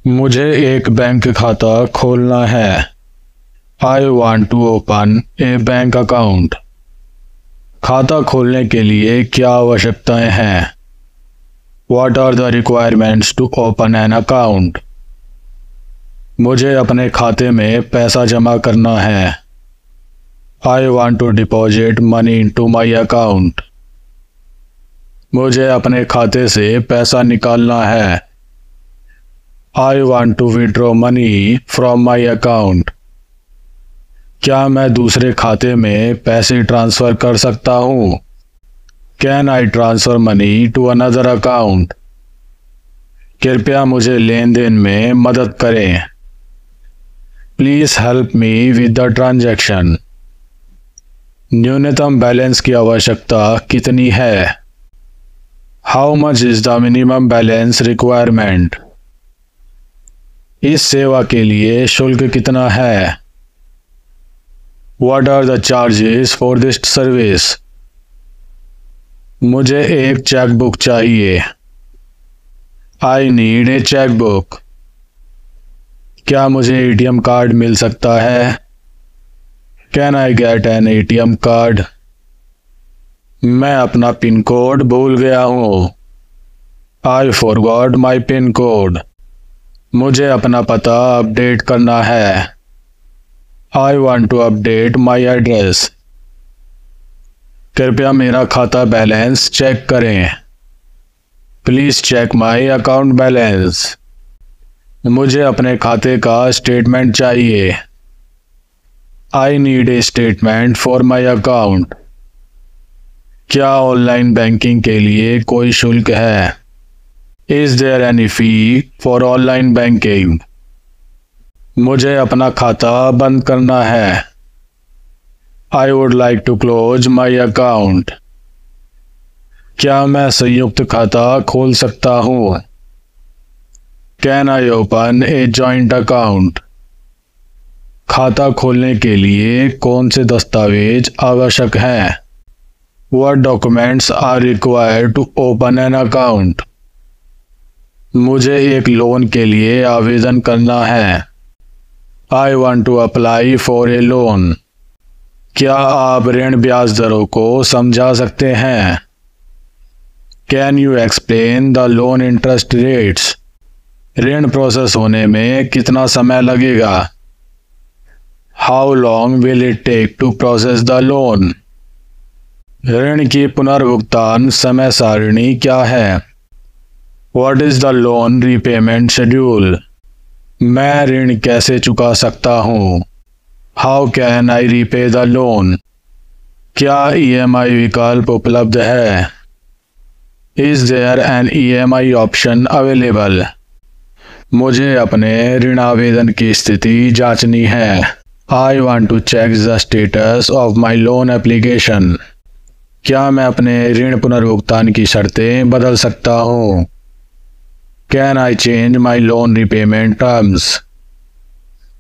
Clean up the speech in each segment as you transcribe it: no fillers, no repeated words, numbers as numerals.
मुझे एक बैंक खाता खोलना है। I want to open a bank account. खाता खोलने के लिए क्या आवश्यकताएं हैं? What are the requirements to open an account? मुझे अपने खाते में पैसा जमा करना है। I want to deposit money into my account. मुझे अपने खाते से पैसा निकालना है। I want to withdraw money from my account. क्या मैं दूसरे खाते में पैसे ट्रांसफ़र कर सकता हूँ? Can I transfer money to another account? कृपया मुझे लेन देन में मदद करें। Please help me with the transaction. न्यूनतम बैलेंस की आवश्यकता कितनी है? How much is the minimum balance requirement? इस सेवा के लिए शुल्क कितना है? What are the charges for this service? मुझे एक चेकबुक चाहिए। I need a checkbook. क्या मुझे एटीएम कार्ड मिल सकता है? Can I get an ATM card? मैं अपना पिन कोड भूल गया हूँ। I forgot my PIN code. मुझे अपना पता अपडेट करना है। I want to update my address. कृपया मेरा खाता बैलेंस चेक करें। Please check my account balance. मुझे अपने खाते का स्टेटमेंट चाहिए। I need a statement for my account. क्या ऑनलाइन बैंकिंग के लिए कोई शुल्क है? Is there any fee for online banking? मुझे अपना खाता बंद करना है। I would like to close my account. क्या मैं संयुक्त खाता खोल सकता हूँ? Can I open a joint account? खाता खोलने के लिए कौन से दस्तावेज आवश्यक हैं? What documents are required to open an account? मुझे एक लोन के लिए आवेदन करना है। I want to apply for a loan. क्या आप ऋण ब्याज दरों को समझा सकते हैं? Can you explain the loan interest rates? ऋण प्रोसेस होने में कितना समय लगेगा? How long will it take to process the loan? ऋण की पुनर्भुगतान समय सारिणी क्या है? What is the loan repayment schedule? मैं ऋण कैसे चुका सकता हूँ? How can I repay the loan? क्या EMI विकल्प उपलब्ध है? Is there an EMI option available? मुझे अपने ऋण आवेदन की स्थिति जांचनी है। I want to check the status of my loan application. क्या मैं अपने ऋण पुनर्भुगतान की शर्तें बदल सकता हूँ? Can I change my loan repayment terms?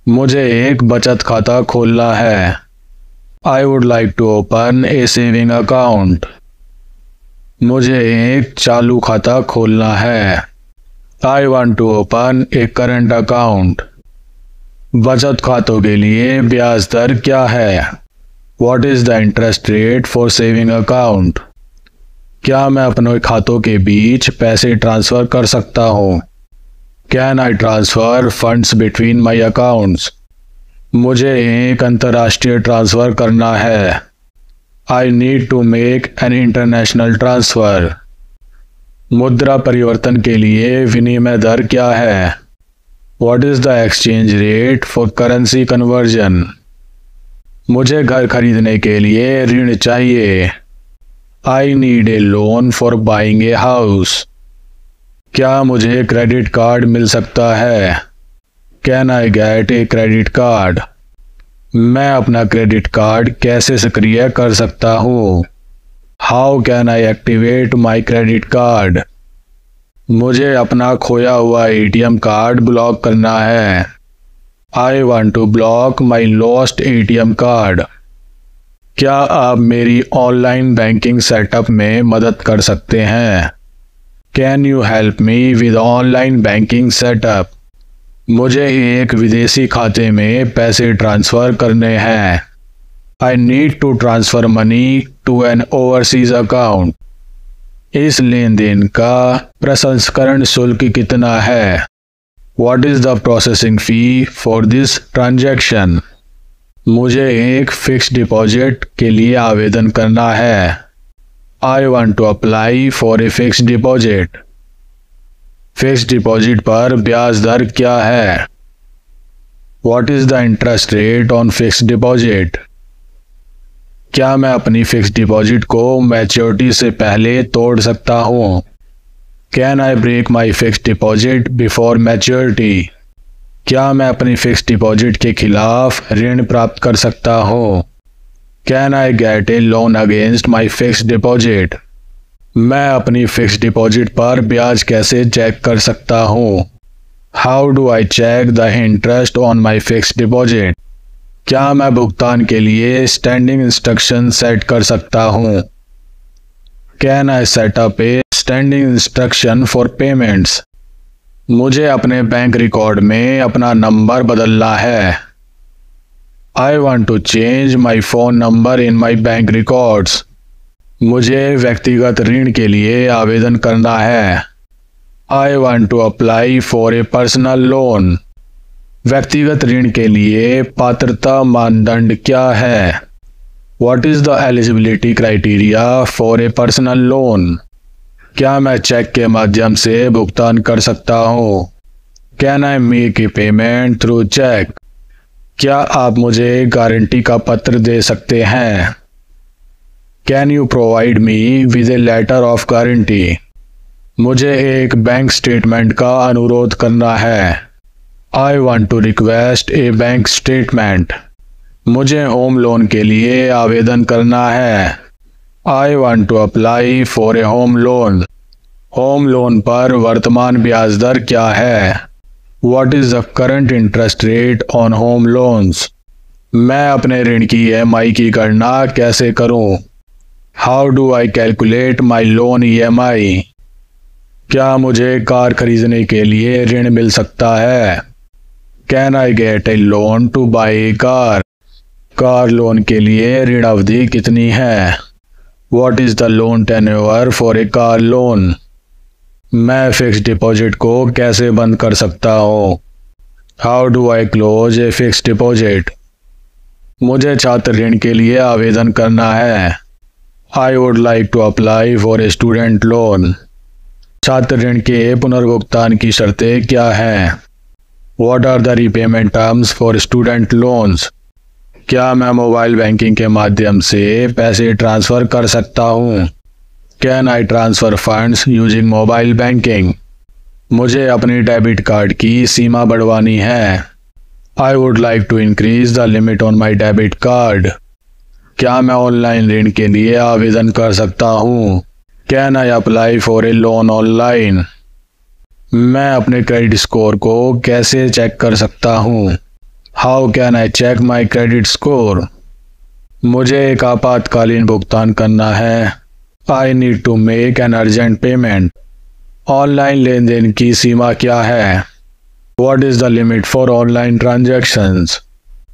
मुझे एक बचत खाता खोलना है। I would like to open a saving account. मुझे एक चालू खाता खोलना है। I want to open a current account. बचत खातों के लिए ब्याज दर क्या है? What is the interest rate for saving account? क्या मैं अपने खातों के बीच पैसे ट्रांसफ़र कर सकता हूँ? Can I transfer funds between my accounts? मुझे एक अंतर्राष्ट्रीय ट्रांसफ़र करना है। I need to make an international transfer. मुद्रा परिवर्तन के लिए विनिमय दर क्या है? What is the exchange rate for currency conversion? मुझे घर खरीदने के लिए ऋण चाहिए। I need a loan for buying a house. क्या मुझे क्रेडिट कार्ड मिल सकता है? Can I get a credit card? मैं अपना क्रेडिट कार्ड कैसे सक्रिय कर सकता हूँ? How can I activate my credit card? मुझे अपना खोया हुआ ATM कार्ड ब्लॉक करना है। I want to block my lost ATM card. क्या आप मेरी ऑनलाइन बैंकिंग सेटअप में मदद कर सकते हैं? Can you help me with online banking setup? मुझे एक विदेशी खाते में पैसे ट्रांसफ़र करने हैं। I need to transfer money to an overseas account. इस लेन देन का प्रसंस्करण शुल्क कितना है? What is the processing fee for this transaction? मुझे एक फिक्स डिपॉजिट के लिए आवेदन करना है। I want to apply for a fixed deposit. Fix deposit पर ब्याज दर क्या है? What is the interest rate on fixed deposit? क्या मैं अपनी फिक्स डिपॉजिट को मैच्योरिटी से पहले तोड़ सकता हूँ? Can I break my fixed deposit before maturity? क्या मैं अपनी फिक्स डिपॉजिट के खिलाफ ऋण प्राप्त कर सकता हूँ? Can I get a loan against my fixed deposit? मैं अपनी फिक्स डिपॉजिट पर ब्याज कैसे चेक कर सकता हूँ? How do I check the interest on my fixed deposit? क्या मैं भुगतान के लिए स्टैंडिंग इंस्ट्रक्शन सेट कर सकता हूँ? Can I set up a standing instruction for payments? मुझे अपने बैंक रिकॉर्ड में अपना नंबर बदलना है। I want to change my phone number in my bank records. मुझे व्यक्तिगत ऋण के लिए आवेदन करना है। I want to apply for a personal loan. व्यक्तिगत ऋण के लिए पात्रता मानदंड क्या है? What is the eligibility criteria for a personal loan? क्या मैं चेक के माध्यम से भुगतान कर सकता हूँ? Can I make a payment through check? क्या आप मुझे गारंटी का पत्र दे सकते हैं? Can you provide me with a letter of guarantee? मुझे एक बैंक स्टेटमेंट का अनुरोध करना है। I want to request a bank statement. मुझे होम लोन के लिए आवेदन करना है। I want to apply for a home loan. Home loan पर वर्तमान ब्याज दर क्या है? What is the current interest rate on home loans? मैं अपने ऋण की EMI की गणना कैसे करूं? How do I calculate my loan EMI? क्या मुझे कार खरीदने के लिए ऋण मिल सकता है? Can I get a loan to buy a car? Car loan के लिए ऋण अवधि कितनी है? What is the loan tenure for a car loan? मैं फिक्स डिपॉजिट को कैसे बंद कर सकता हूँ? How do I close a fixed deposit? मुझे छात्र ऋण के लिए आवेदन करना है। I would like to apply for a student loan. छात्र ऋण के पुनर्भुगतान की शर्तें क्या हैं? What are the repayment terms for student loans? क्या मैं मोबाइल बैंकिंग के माध्यम से पैसे ट्रांसफ़र कर सकता हूँ? Can I transfer funds using mobile banking? मुझे अपनी डेबिट कार्ड की सीमा बढ़वानी है। I would like to increase the limit on my debit card. क्या मैं ऑनलाइन ऋण के लिए आवेदन कर सकता हूँ? Can I apply for a loan online? मैं अपने क्रेडिट स्कोर को कैसे चेक कर सकता हूँ? How can I check my credit score? मुझे एक आपातकालीन भुगतान करना है। I need to make an urgent payment. Online लेन देन की सीमा क्या है? What is the limit for online transactions?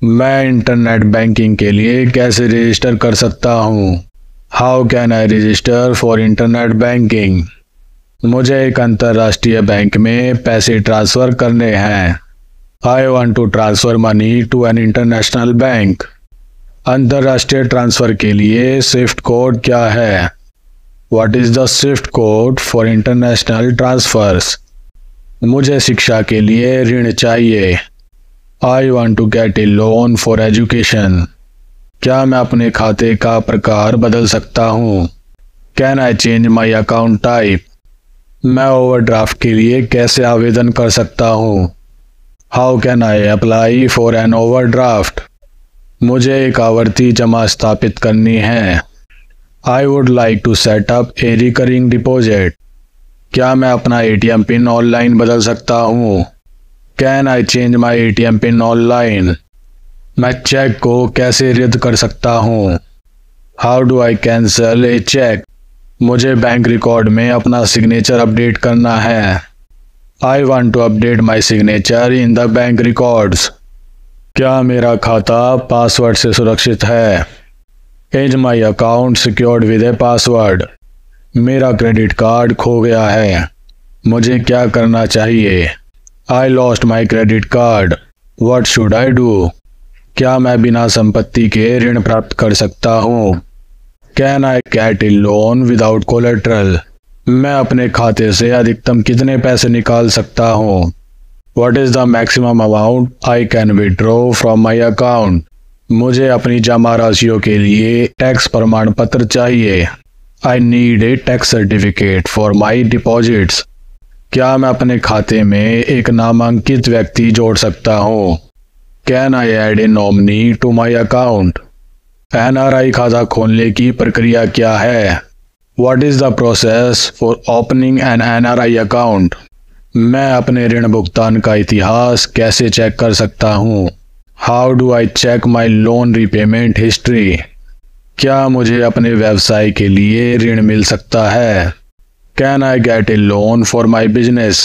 मैं इंटरनेट बैंकिंग के लिए कैसे रजिस्टर कर सकता हूँ? How can I register for internet banking? मुझे एक अंतर्राष्ट्रीय बैंक में पैसे ट्रांसफ़र करने हैं। I want to transfer money to an international bank. अंतर्राष्ट्रीय ट्रांसफ़र के लिए स्विफ्ट कोड क्या है? What is the SWIFT code for international transfers? मुझे शिक्षा के लिए ऋण चाहिए। I want to get a loan for education. क्या मैं अपने खाते का प्रकार बदल सकता हूँ? Can I change my account type? मैं ओवरड्राफ्ट के लिए कैसे आवेदन कर सकता हूँ? How can I apply for an overdraft? मुझे एक आवर्ती जमा स्थापित करनी है। I would like to set up a recurring deposit. क्या मैं अपना ATM पिन ऑनलाइन बदल सकता हूँ? Can I change my ATM pin online? मैं चेक को कैसे रद्द कर सकता हूँ? How do I cancel a check? मुझे बैंक रिकॉर्ड में अपना सिग्नेचर अपडेट करना है। I want to update my signature in the bank records. क्या मेरा खाता पासवर्ड से सुरक्षित है? Is my account secured with a password? मेरा क्रेडिट कार्ड खो गया है, मुझे क्या करना चाहिए? I lost my credit card, what should I do? क्या मैं बिना संपत्ति के ऋण प्राप्त कर सकता हूँ? Can I get A loan without collateral? मैं अपने खाते से अधिकतम कितने पैसे निकाल सकता हूँ? What is the maximum amount I can withdraw from my account? मुझे अपनी जमा राशियों के लिए टैक्स प्रमाण पत्र चाहिए। I need a tax certificate for my deposits. क्या मैं अपने खाते में एक नामांकित व्यक्ति जोड़ सकता हूँ? Can I add a nominee to my account? NRI खाता खोलने की प्रक्रिया क्या है? What is the process for opening an NRI account? मैं अपने ऋण भुगतान का इतिहास कैसे चेक कर सकता हूँ? How do I check my loan repayment history? क्या मुझे अपने व्यवसाय के लिए ऋण मिल सकता है? Can I get a loan for my business?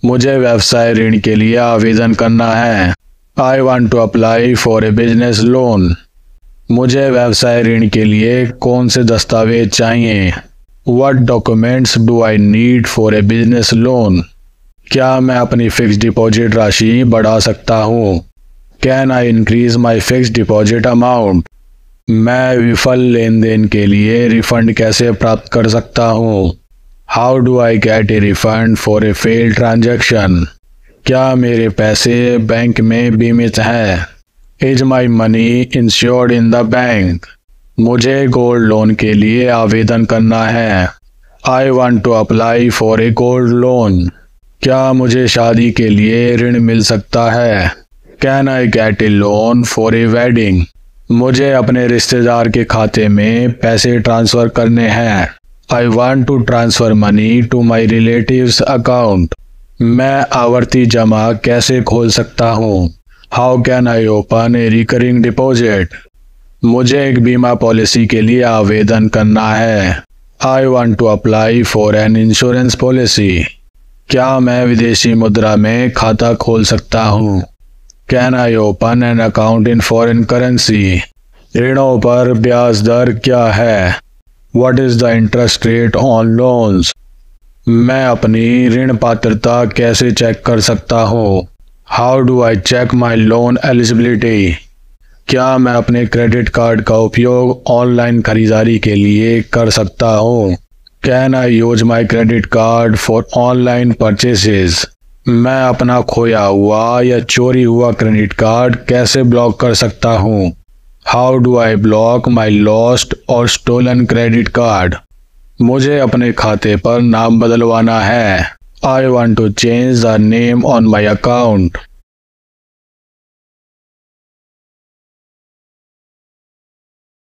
मुझे व्यवसाय ऋण के लिए आवेदन करना है। I want to apply for a business loan. मुझे व्यवसाय ऋण के लिए कौन से दस्तावेज चाहिए? What documents do I need for a business loan? क्या मैं अपनी फिक्स्ड डिपॉजिट राशि बढ़ा सकता हूँ? Can I increase my fixed deposit amount? मैं विफल लेन देन के लिए रिफंड कैसे प्राप्त कर सकता हूँ? How do I get a refund for a failed transaction? क्या मेरे पैसे बैंक में बीमित हैं? Is my money insured in the bank? मुझे गोल्ड लोन के लिए आवेदन करना है। I want to apply for a gold loan. क्या मुझे शादी के लिए ऋण मिल सकता है? Can I get a loan for a wedding? मुझे अपने रिश्तेदार के खाते में पैसे ट्रांसफ़र करने हैं। I want to transfer money to my relatives account. मैं आवर्ती जमा कैसे खोल सकता हूँ? How can I open a recurring deposit? मुझे एक बीमा पॉलिसी के लिए आवेदन करना है। I want to apply for an insurance policy. क्या मैं विदेशी मुद्रा में खाता खोल सकता हूँ? Can I open an account in foreign currency? ऋणों पर ब्याज दर क्या है? What is the interest rate on loans? मैं अपनी ऋण पात्रता कैसे चेक कर सकता हूँ? How do I check my loan eligibility? क्या मैं अपने क्रेडिट कार्ड का उपयोग ऑनलाइन खरीदारी के लिए कर सकता हूँ? Can I use my credit card for online purchases? मैं अपना खोया हुआ या चोरी हुआ क्रेडिट कार्ड कैसे ब्लॉक कर सकता हूँ? How do I block my lost or stolen credit card? मुझे अपने खाते पर नाम बदलवाना है। I want to change the name on my account.